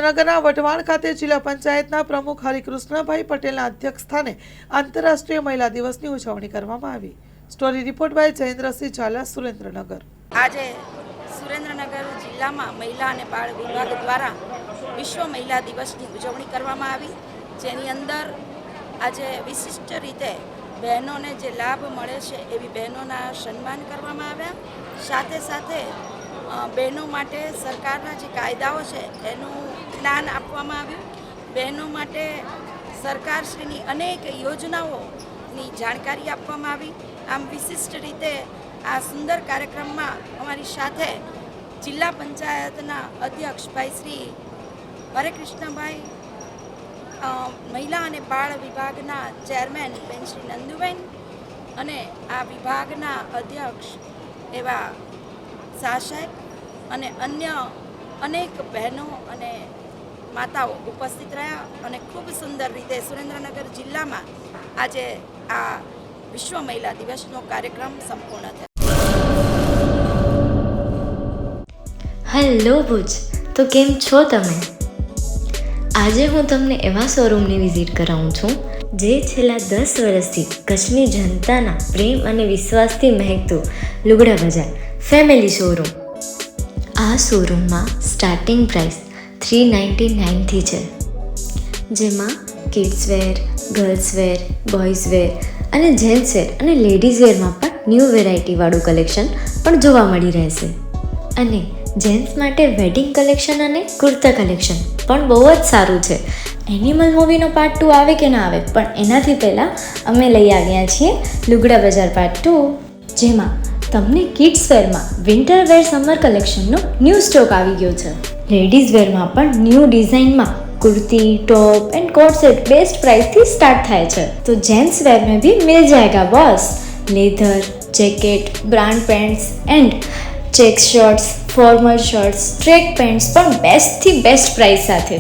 સુરેન્દ્રનગરના વઢવાણ ખાતે જિલ્લા પંચાયતના પ્રમુખ હરિકૃષ્ણભાઈ પટેલના અધ્યક્ષસ્થાને આંતરરાષ્ટ્રીય મહિલા દિવસની ઉજવણી કરવામાં આવી. Story report by Jayendrasinh Zala, Surendranagar. આજે સુરેન્દ્રનગર જિલ્લામાં મહિલા અને બાળ વિભાગ દ્વારા વિશ્વ મહિલા દિવસની ઉજવણી કરવામાં આવી, જેની અંદર આજે વિશિષ્ટ રીતે બહેનોને જે લાભ મળે છે એવી બહેનોના સન્માન કરવામાં આવ્યા. સાથે સાથે બહેનો માટે સરકારના જે કાયદાઓ છે એનું જ્ઞાન આપવામાં આવ્યું. બહેનો માટે સરકારશ્રીની અનેક યોજનાઓની જાણકારી આપવામાં આવી. આમ વિશિષ્ટ રીતે આ સુંદર કાર્યક્રમમાં અમારી સાથે જિલ્લા પંચાયતના અધ્યક્ષ ભાઈ શ્રી હરેકૃષ્ણભાઈ, મહિલા અને બાળ વિભાગના ચેરમેન બેન શ્રી નંદુબેન અને આ વિભાગના અધ્યક્ષ એવા શાહ સાહેબ અને અન્ય અનેક બહેનો અને માતાઓ ઉપસ્થિત રહ્યા અને ખૂબ સુંદર રીતે સુરેન્દ્રનગર જિલ્લામાં આજે આ વિશ્વ મહિલા દિવસનો કાર્યક્રમ સંપૂર્ણ થયો. હેલો ભુજ, તો કેમ છો તમે? આજે હું તમને એવા શોરૂમની વિઝિટ કરાવું છું જે છેલ્લા 10 વર્ષથી કચ્છની જનતાના પ્રેમ અને વિશ્વાસથી મહેકતું લુગડા બજાર ફેમિલી શોરૂમ. આ શોરૂમમાં સ્ટાર્ટિંગ પ્રાઇસ 399થી છે, જેમાં kids wear, girls wear, boys wear અને જેન્ટ્સ વેર અને લેડીઝ વેરમાં પણ ન્યૂ વેરાયટીવાળું કલેક્શન પણ જોવા મળી રહેશે. અને જેન્ટ્સ માટે વેડિંગ કલેક્શન અને કુર્તા કલેક્શન પણ બહુ જ સારું છે. એનિમલ મૂવીનો પાર્ટ 2 આવે કે ના આવે, પણ એનાથી પહેલાં અમે લઈ આવ્યા છીએ લુગડા બજાર પાર્ટ 2, જેમાં તમને કિડ્સ વેરમાં વિન્ટર વેર સમર કલેક્શનનો ન્યૂ સ્ટોક આવી ગયો છે. લેડીઝ વેરમાં પણ ન્યૂ ડિઝાઇનમાં kurti, top and coat set best price थी स्टार्ट थाय छे. तो जेंट्स वेर में भी मिल जाएगा boss. Leather, jacket, brand pants and check shirts, formal shirts, track pants પણ બેસ્ટ થી બેસ્ટ પ્રાઇસ સાથે.